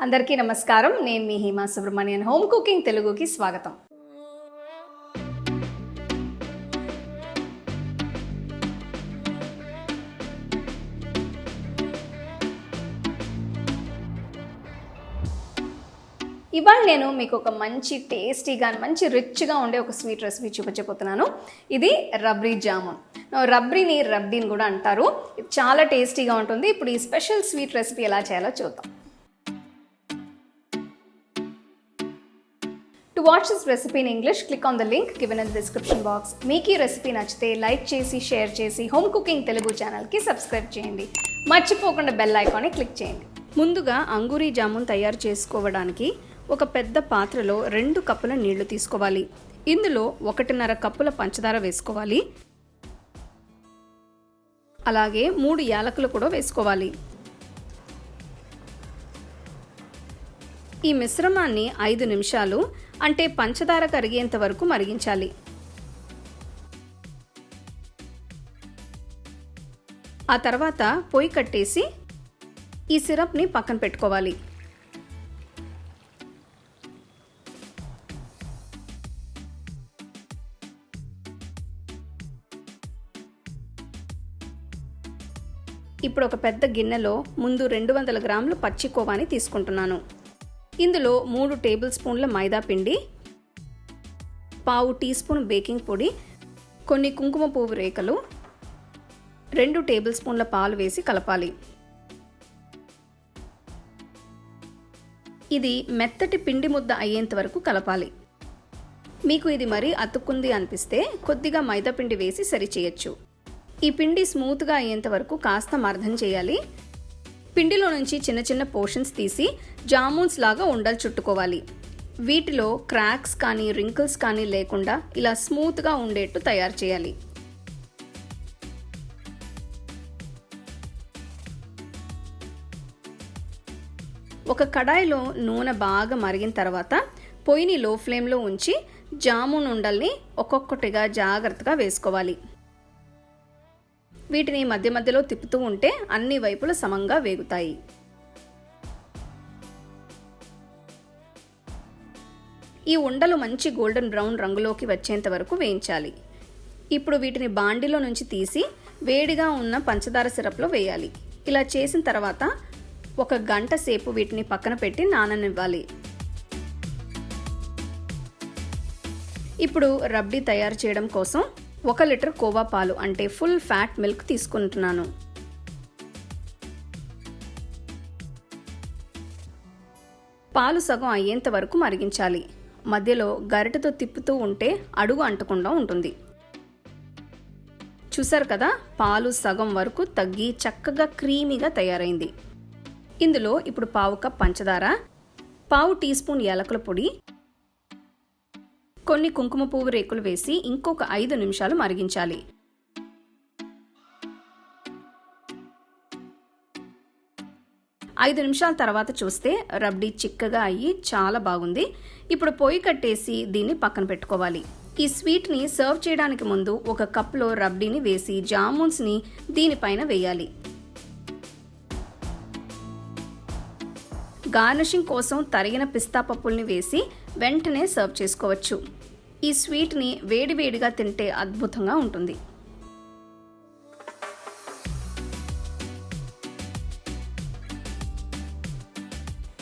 అందరికీ నమస్కారం. నేను మీ హేమా సుబ్రహ్మణ్యన్. హోమ్ కుకింగ్ తెలుగుకి స్వాగతం. ఇవాళ నేను మీకు ఒక మంచి టేస్టీగా మంచి రిచ్గా ఉండే ఒక స్వీట్ రెసిపీ చూపించబోతున్నాను. ఇది రబ్రీ జామున్. రబ్డీని కూడా అంటారు. ఇది చాలా టేస్టీగా ఉంటుంది. ఇప్పుడు ఈ స్పెషల్ స్వీట్ రెసిపీ ఎలా చేయాలో చూద్దాం. To watch this recipe in English, click on the link given in the description box. మీకు ఈ రెసిపీ నచ్చితే లైక్ చేసి, షేర్ చేసి హోమ్ కుకింగ్ తెలుగు ఛానల్కి సబ్స్క్రైబ్ చేయండి. మర్చిపోకుండా బెల్ ఐకాన్ని క్లిక్ చేయండి. ముందుగా అంగూరీ జామున్ తయారు చేసుకోవడానికి ఒక పెద్ద పాత్రలో 2 కప్పుల నీళ్లు తీసుకోవాలి. ఇందులో 1.5 కప్పుల పంచదార వేసుకోవాలి. అలాగే 3 యాలకులు కూడా వేసుకోవాలి. ఈ మిశ్రమాన్ని 5 నిమిషాలు అంటే పంచదార కరిగేంత వరకు మరిగించాలి. ఆ తర్వాత పొయ్యి కట్టేసి ఈ సిరప్ని పక్కన పెట్టుకోవాలి. ఇప్పుడు ఒక పెద్ద గిన్నెలో ముందు 200 గ్రాములు పచ్చి కోవాని తీసుకుంటున్నాను. ఇందులో 3 టేబుల్ స్పూన్ల మైదా పిండి, 1/2 టీ స్పూన్ బేకింగ్ పొడి, కొన్ని కుంకుమ పువ్వు రేకలు, 2 టేబుల్ స్పూన్ల పాలు వేసి కలపాలి. ఇది మెత్తటి పిండి ముద్ద అయ్యేంత వరకు కలపాలి. మీకు ఇది మరీ అతుక్కుంది అనిపిస్తే కొద్దిగా మైదా పిండి వేసి సరిచేయచ్చు. ఈ పిండి స్మూత్గా అయ్యేంత వరకు కాస్త మర్దన చేయాలి. పిండిలో నుంచి చిన్న చిన్న పోర్షన్స్ తీసి జామున్స్ లాగా ఉండలు చుట్టుకోవాలి. వీటిలో క్రాక్స్ కానీ రింకిల్స్ కానీ లేకుండా ఇలా స్మూత్గా ఉండేట్టు తయారు చేయాలి. ఒక కడాయిలో నూనె బాగా మరిగిన తర్వాత పొయ్యిని లో ఫ్లేమ్లో ఉంచి జామున్ ఉండల్ని ఒక్కొక్కటిగా జాగ్రత్తగా వేసుకోవాలి. వీటిని మధ్య మధ్యలో తిప్పుతూ ఉంటే అన్ని వైపులా సమంగా వేగుతాయి. ఈ ఉండలు మంచి గోల్డెన్ బ్రౌన్ రంగులోకి వచ్చేంత వరకు వేయించాలి. ఇప్పుడు వీటిని బాండిలో నుంచి తీసి వేడిగా ఉన్న పంచదార సిరప్లో వేయాలి. ఇలా చేసిన తర్వాత 1 గంట సేపు వీటిని పక్కన పెట్టి నాననివ్వాలి. ఇప్పుడు రబ్డీ తయారు చేయడం కోసం 1 లీటర్ కోవా పాలు అంటే ఫుల్ ఫ్యాట్ మిల్క్ తీసుకుంటున్నాను. పాలు సగం అయ్యేంత వరకు మరిగించాలి. మధ్యలో గరిటెతో తిప్పుతూ ఉంటే అడుగు అంటకుండా ఉంటుంది. చూసారు కదా, పాలు సగం వరకు తగ్గి చక్కగా క్రీమీగా తయారైంది. ఇందులో ఇప్పుడు 1/2 కప్ పంచదార, 1/2 టీ స్పూన్ యాలకుల పొడి, కొన్ని కుంకుమ పువ్వు రేకులు వేసి ఇంకొక 5 నిమిషాలు మరిగించాలి. ఐదు నిమిషాల తర్వాత చూస్తే రబ్డీ చిక్కగా అయ్యి చాలా బాగుంది. ఇప్పుడు పొయ్యి కట్టేసి దీన్ని పక్కన పెట్టుకోవాలి. ఈ స్వీట్ని సర్వ్ చేయడానికి ముందు 1 కప్లో రబ్డీని వేసి జామున్స్ని దీనిపైన వేయాలి. గార్నిషింగ్ కోసం తరిగిన పిస్తా పప్పుల్ని వేసి వెంటనే సర్వ్ చేసుకోవచ్చు. ఈ స్వీట్ని వేడివేడిగా తింటే అద్భుతంగా ఉంటుంది.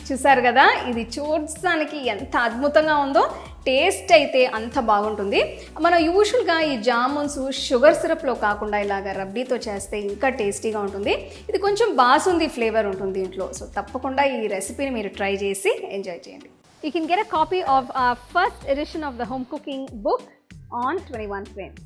చూసారు కదా, ఇది చూడడానికి ఎంత అద్భుతంగా ఉందో, టేస్ట్ అయితే అంత బాగుంటుంది. మనం యూజువల్గా ఈ జామున్స్ షుగర్ సిరప్లో కాకుండా ఇలాగ రబ్డీతో చేస్తే ఇంకా టేస్టీగా ఉంటుంది. ఇది కొంచెం బాసుంది ఫ్లేవర్ ఉంటుంది దీంట్లో. సో తప్పకుండా ఈ రెసిపీని మీరు ట్రై చేసి ఎంజాయ్ చేయండి. You can get a copy of our first edition of the home cooking book on 21 frames.